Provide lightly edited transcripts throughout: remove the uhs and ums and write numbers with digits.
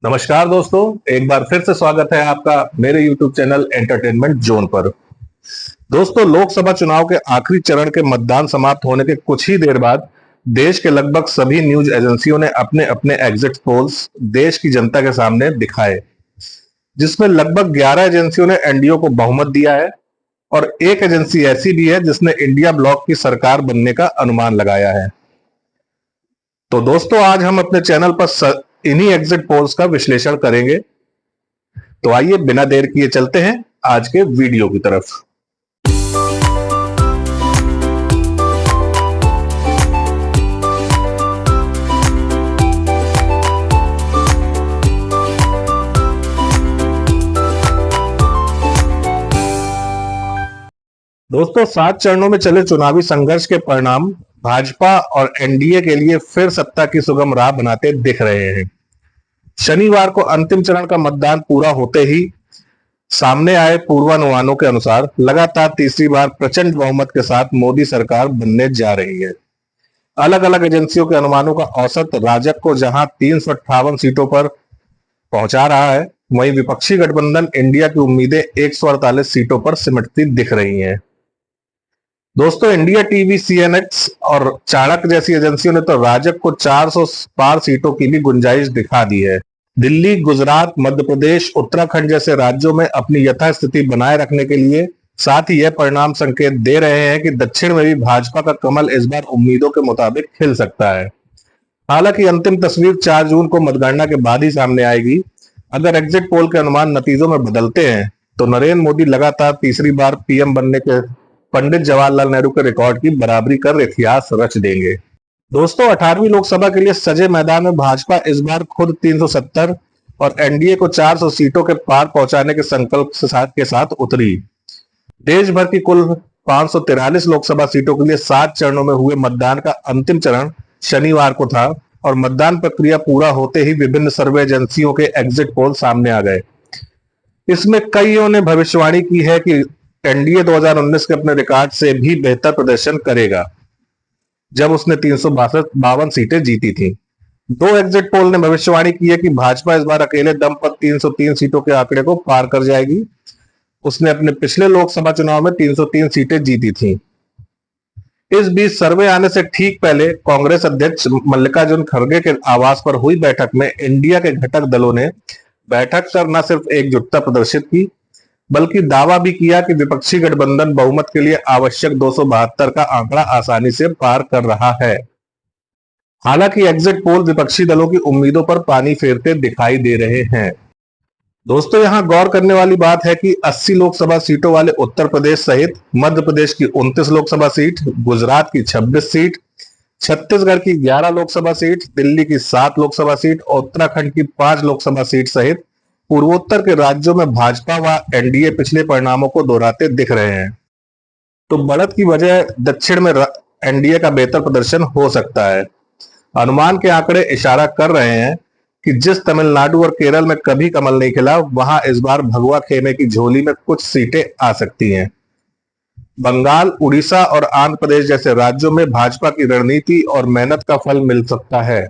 नमस्कार दोस्तों, एक बार फिर से स्वागत है आपका मेरे YouTube चैनल एंटरटेनमेंट जोन पर। दोस्तों, लोकसभा चुनाव के आखिरी चरण के मतदान समाप्त होने के कुछ ही देर बाद देश के लगभग सभी न्यूज एजेंसियों ने अपने अपने एग्जिट पोल्स देश की जनता के सामने दिखाए, जिसमें लगभग 11 एजेंसियों ने एनडीए को बहुमत दिया है और एक एजेंसी ऐसी भी है जिसने इंडिया ब्लॉक की सरकार बनने का अनुमान लगाया है। तो दोस्तों, आज हम अपने चैनल पर इन्हीं एग्जिट पोल्स का विश्लेषण करेंगे। तो आइए बिना देर किए चलते हैं आज के वीडियो की तरफ। दोस्तों, 7 चरणों में चले चुनावी संघर्ष के परिणाम भाजपा और एनडीए के लिए फिर सत्ता की सुगम राह बनाते दिख रहे हैं। शनिवार को अंतिम चरण का मतदान पूरा होते ही सामने आए पूर्वानुमानों के अनुसार लगातार तीसरी बार प्रचंड बहुमत के साथ मोदी सरकार बनने जा रही है। अलग अलग एजेंसियों के अनुमानों का औसत राजग को जहां 358 सीटों पर पहुंचा रहा है, वहीं विपक्षी गठबंधन इंडिया की उम्मीदें 148 सीटों पर सिमटती दिख रही हैं। दोस्तों, इंडिया टीवी, सीएनएक्स और चाणक्य जैसी एजेंसियों ने तो राजग को 400 पार सीटों की भी गुंजाइश दिखा दी है। दिल्ली, गुजरात, मध्य प्रदेश, उत्तराखंड जैसे राज्यों में अपनी यथास्थिति बनाए रखने के लिए साथ ही यह परिणाम संकेत दे रहे हैं कि दक्षिण में भी भाजपा का कमल इस बार उम्मीदों के मुताबिक खिल सकता है। हालांकि अंतिम तस्वीर 4 जून को मतगणना के बाद ही सामने आएगी। अगर एग्जिट पोल के अनुमान नतीजों में बदलते हैं तो नरेंद्र मोदी लगातार तीसरी बार पीएम बनने के पंडित जवाहरलाल नेहरू के रिकॉर्ड की बराबरी कर इतिहास रच देंगे। दोस्तों, 18वीं लोकसभा के लिए सजे मैदान में भाजपा इस बार खुद 370 और एनडीए को 400 सीटों के पार पहुंचाने के संकल्प के साथ उतरी। देश भर की कुल 543 लोकसभा सीटों के लिए 7 चरणों में हुए मतदान का अंतिम चरण शनिवार को था और मतदान प्रक्रिया पूरा होते ही विभिन्न सर्वे एजेंसियों के एग्जिट पोल सामने आ गए। इसमें कईयों ने भविष्यवाणी की है कि एनडीए 2019 के अपने रिकॉर्ड से भी बेहतर प्रदर्शन करेगा, जब उसने 352 सीटें जीती थी। 2 एग्जिट पोल ने भविष्यवाणी की है कि भाजपा इस बार अकेले दम पर 303 सीटों के आंकड़े को पार कर जाएगी। उसने अपने पिछले लोकसभा चुनाव में 303 सीटें जीती थी। इस बीच सर्वे आने से ठीक पहले कांग्रेस अध्यक्ष मल्लिकार्जुन खड़गे के आवास पर हुई बैठक में इंडिया के घटक दलों ने बैठक कर न सिर्फ एकजुटता प्रदर्शित की, बल्कि दावा भी किया कि विपक्षी गठबंधन बहुमत के लिए आवश्यक 272 का आंकड़ा आसानी से पार कर रहा है। हालांकि एग्जिट पोल विपक्षी दलों की उम्मीदों पर पानी फेरते दिखाई दे रहे हैं। दोस्तों, यहां गौर करने वाली बात है कि 80 लोकसभा सीटों वाले उत्तर प्रदेश सहित मध्य प्रदेश की 29 लोकसभा सीट, गुजरात की 26 सीट, छत्तीसगढ़ की 11 लोकसभा सीट, दिल्ली की 7 लोकसभा सीट और उत्तराखंड की 5 लोकसभा सीट सहित पूर्वोत्तर के राज्यों में भाजपा व एनडीए पिछले परिणामों को दोहराते दिख रहे हैं। तो बढ़त की वजह दक्षिण में एनडीए का बेहतर प्रदर्शन हो सकता है। अनुमान के आंकड़े इशारा कर रहे हैं कि जिस तमिलनाडु और केरल में कभी कमल नहीं खिला, वहां इस बार भगवा खेमे की झोली में कुछ सीटें आ सकती हैं। बंगाल, उड़ीसा और आंध्र प्रदेश जैसे राज्यों में भाजपा की रणनीति और मेहनत का फल मिल सकता है।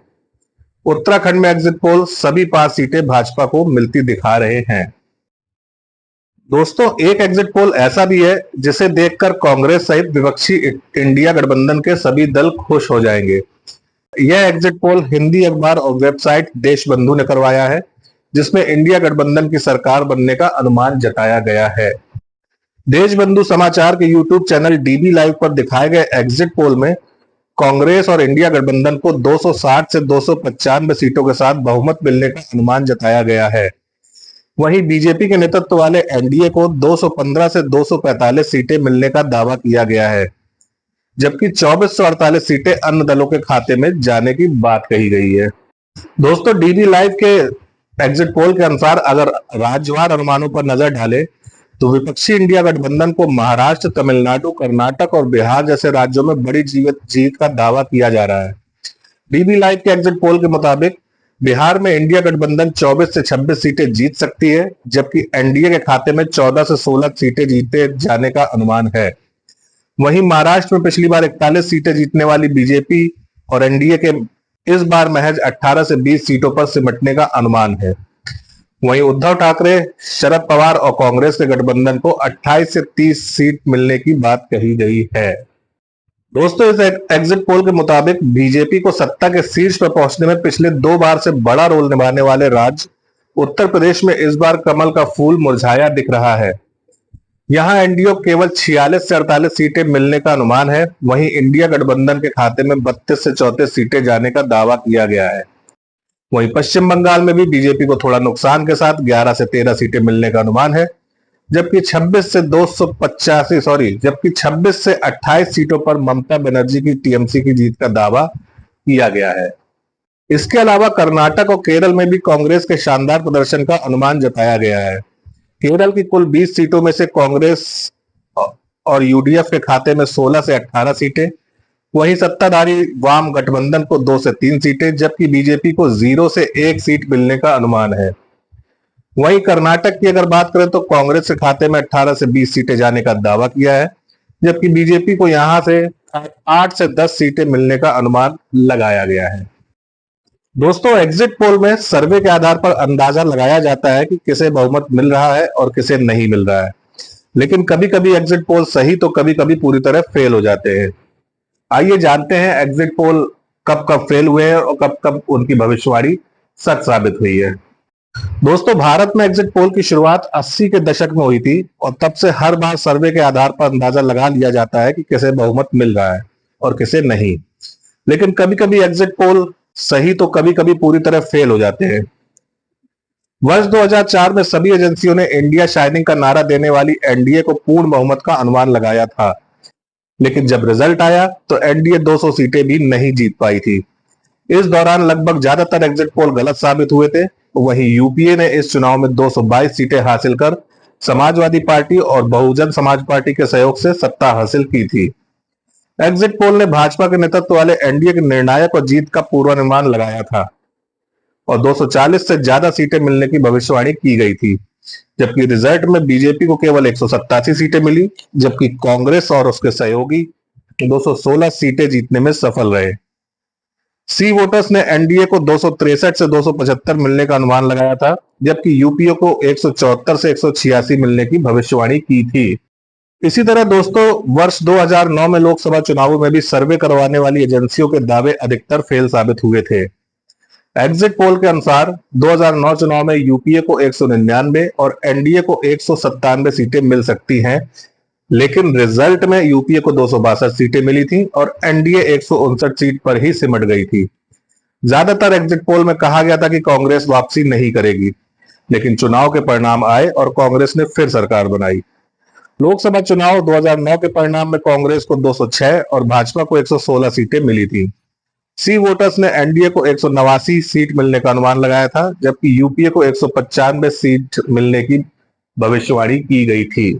उत्तराखंड में एग्जिट पोल सभी 5 सीटें भाजपा को मिलती दिखा रहे हैं। दोस्तों, एक एग्जिट पोल ऐसा भी है जिसे देखकर कांग्रेस सहित विपक्षी इंडिया गठबंधन के सभी दल खुश हो जाएंगे। यह एग्जिट पोल हिंदी अखबार और वेबसाइट देशबंधु ने करवाया है, जिसमें इंडिया गठबंधन की सरकार बनने का अनुमान जताया गया है। देशबंधु समाचार के यूट्यूब चैनल डीबी लाइव पर दिखाए गए एग्जिट पोल में कांग्रेस और इंडिया गठबंधन को 260 से 295 सीटों के साथ बहुमत मिलने का अनुमान जताया गया है। वहीं बीजेपी के नेतृत्व वाले एनडीए को 215 से 245 सीटें मिलने का दावा किया गया है, जबकि 24 से 48 सीटें अन्य दलों के खाते में जाने की बात कही गई है। दोस्तों, डीबी लाइव के एग्जिट पोल के अनुसार अगर राज्यवार अनुमानों पर नजर डाले तो विपक्षी इंडिया गठबंधन को महाराष्ट्र, तमिलनाडु, कर्नाटक और बिहार जैसे राज्यों में बड़ी जीत का दावा किया जा रहा है। डीबी लाइव के एग्जिट पोल के मुताबिक बिहार में इंडिया गठबंधन 24 से 26 सीटें जीत सकती है, जबकि एनडीए के खाते में 14 से 16 सीटें जीते जाने का अनुमान है। वहीं महाराष्ट्र में पिछली बार 41 सीटें जीतने वाली बीजेपी और एनडीए के इस बार महज 18 से 20 सीटों पर सिमटने का अनुमान है। वहीं उद्धव ठाकरे, शरद पवार और कांग्रेस के गठबंधन को 28 से 30 सीट मिलने की बात कही गई है। दोस्तों, इस एग्जिट पोल के मुताबिक बीजेपी को सत्ता के शीर्ष पर पहुंचने में पिछले 2 बार से बड़ा रोल निभाने वाले राज्य उत्तर प्रदेश में इस बार कमल का फूल मुरझाया दिख रहा है। यहां एनडीए को केवल 46 से 48 सीटें मिलने का अनुमान है। वहीं इंडिया गठबंधन के खाते में 32 से 34 सीटें जाने का दावा किया गया है। वहीं पश्चिम बंगाल में भी बीजेपी को थोड़ा नुकसान के साथ 11 से 13 सीटें मिलने का अनुमान है, जबकि 26 से 28 सीटों पर ममता बनर्जी की टीएमसी की जीत का दावा किया गया है। इसके अलावा कर्नाटक और केरल में भी कांग्रेस के शानदार प्रदर्शन का अनुमान जताया गया है। केरल की कुल 20 सीटों में से कांग्रेस और यूडीएफ के खाते में 16 से 18 सीटें, वहीं सत्ताधारी वाम गठबंधन को 2 से 3 सीटें, जबकि बीजेपी को 0 से 1 सीट मिलने का अनुमान है। वहीं कर्नाटक की अगर बात करें तो कांग्रेस के खाते में 18 से 20 सीटें जाने का दावा किया है, जबकि बीजेपी को यहां से 8 से 10 सीटें मिलने का अनुमान लगाया गया है। दोस्तों, एग्जिट पोल में सर्वे के आधार पर अंदाजा लगाया जाता है कि किसे बहुमत मिल रहा है और किसे नहीं मिल रहा है, लेकिन कभी कभी एग्जिट पोल सही तो कभी कभी पूरी तरह फेल हो जाते हैं। आइए जानते हैं एग्जिट पोल कब कब फेल हुए हैं और कब कब उनकी भविष्यवाणी सच साबित हुई है। दोस्तों, भारत में एग्जिट पोल की शुरुआत 80 के दशक में हुई थी और तब से हर बार सर्वे के आधार पर अंदाजा लगा लिया जाता है कि किसे बहुमत मिल रहा है और किसे नहीं, लेकिन कभी कभी एग्जिट पोल सही तो कभी कभी पूरी तरह फेल हो जाते हैं। वर्ष 2004 में सभी एजेंसियों ने इंडिया शाइनिंग का नारा देने वाली एनडीए को पूर्ण बहुमत का अनुमान लगाया था, लेकिन जब रिजल्ट आया तो एनडीए 200 सीटें भी नहीं जीत पाई थी। इस दौरान लगभग ज्यादातर एग्जिट पोल गलत साबित हुए थे। वहीं यूपीए ने इस चुनाव में 222 सीटें हासिल कर समाजवादी पार्टी और बहुजन समाज पार्टी के सहयोग से सत्ता हासिल की थी। एग्जिट पोल ने भाजपा के नेतृत्व वाले एनडीए के निर्णायक और जीत का पूर्वानुमान लगाया था और 240 से ज्यादा सीटें मिलने की भविष्यवाणी की गई थी, जबकि रिजल्ट में बीजेपी को केवल 187 सीटें मिली, जबकि कांग्रेस और उसके सहयोगी 216 सीटें जीतने में सफल रहे। सी वोटर्स ने एनडीए को 263 से 275 मिलने का अनुमान लगाया था, जबकि यूपीए को 174 से 186 मिलने की भविष्यवाणी की थी। इसी तरह दोस्तों, वर्ष 2009 में लोकसभा चुनावों में भी सर्वे करवाने वाली एजेंसियों के दावे अधिकतर फेल साबित हुए थे। एग्जिट पोल के अनुसार 2009 चुनाव में यूपीए को 199 और एनडीए को 197 सीटें मिल सकती हैं, लेकिन रिजल्ट में यूपीए को 262 सीटें मिली थी और एनडीए 159 सीट पर ही सिमट गई थी। ज्यादातर एग्जिट पोल में कहा गया था कि कांग्रेस वापसी नहीं करेगी, लेकिन चुनाव के परिणाम आए और कांग्रेस ने फिर सरकार बनाई। लोकसभा चुनाव 2009 के परिणाम में कांग्रेस को 206 और भाजपा को 116 सीटें मिली थी। सी वोटर्स ने एनडीए को 189 सीट मिलने का अनुमान लगाया था, जबकि यूपीए को 195 सीट मिलने की भविष्यवाणी की गई थी।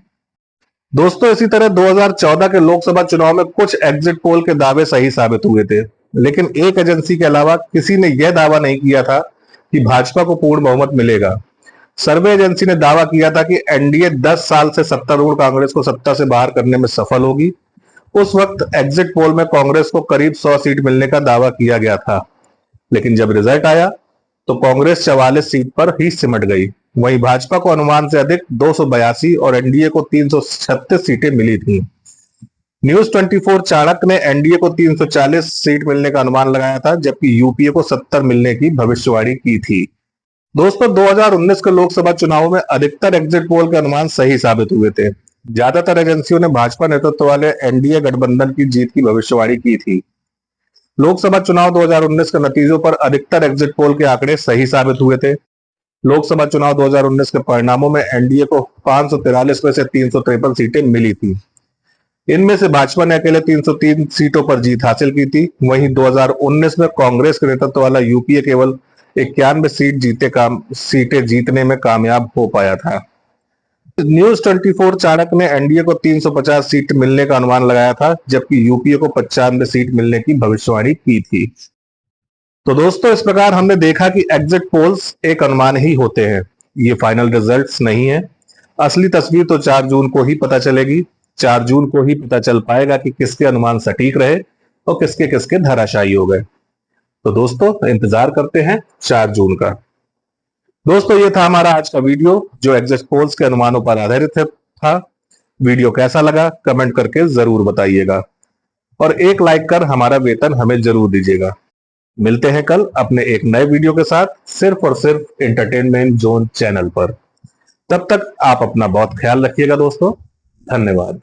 दोस्तों, इसी तरह 2014 के लोकसभा चुनाव में कुछ एग्जिट पोल के दावे सही साबित हुए थे, लेकिन एक एजेंसी के अलावा किसी ने यह दावा नहीं किया था कि भाजपा को पूर्ण बहुमत मिलेगा। सर्वे एजेंसी ने दावा किया था कि एनडीए 10 साल से सत्तारूढ़ कांग्रेस को सत्ता से बाहर करने में सफल होगी। उस वक्त एग्जिट पोल में कांग्रेस को करीब 100 सीट मिलने का दावा किया गया था, लेकिन जब रिजल्ट आया तो कांग्रेस 44 सीट पर ही सिमट गई। वहीं भाजपा को अनुमान से अधिक 282 और एनडीए को 336 सीटें मिली थी। न्यूज 24 चाणक्य ने एनडीए को 340 सीट मिलने का अनुमान लगाया था, जबकि यूपीए को 70 मिलने की भविष्यवाणी की थी। दोस्तों, 2019 के लोकसभा चुनावों में अधिकतर एग्जिट पोल के अनुमान सही साबित हुए थे। ज्यादातर एजेंसियों ने भाजपा नेतृत्व वाले एनडीए गठबंधन की जीत की भविष्यवाणी की थी। लोकसभा चुनाव 2019 के नतीजों पर अधिकतर एग्जिट पोल के आंकड़े सही साबित हुए थे। लोकसभा चुनाव 2019 के परिणामों में एनडीए को 543 में से 353 सीटें मिली थी। इनमें से भाजपा ने अकेले 303 सीटों पर जीत हासिल की थी। वहीं 2019 में कांग्रेस के नेतृत्व वाला यूपीए केवल 91 सीटें जीतने में कामयाब हो पाया था। न्यूज 24 चाणक्य ने एनडीए को 350 सीट मिलने का अनुमान लगाया था, जबकि यूपीए को 95 सीट मिलने की भविष्यवाणी की थी। तो दोस्तों, इस प्रकार हमने देखा कि एग्जिट पोल्स एक अनुमान ही होते हैं, ये फाइनल रिजल्ट्स नहीं है। असली तस्वीर तो 4 जून को ही पता चलेगी। 4 जून को ही पता चल पाएगा कि किसके अनुमान सटीक रहे और किसके किसके धराशायी हो गए। तो दोस्तों इंतजार करते हैं 4 जून का। दोस्तों ये था हमारा आज का वीडियो जो एग्जिट पोल्स के अनुमानों पर आधारित था। वीडियो कैसा लगा कमेंट करके जरूर बताइएगा और एक लाइक कर हमारा वेतन हमें जरूर दीजिएगा। मिलते हैं कल अपने एक नए वीडियो के साथ सिर्फ और सिर्फ एंटरटेनमेंट जोन चैनल पर। तब तक आप अपना बहुत ख्याल रखिएगा दोस्तों। धन्यवाद।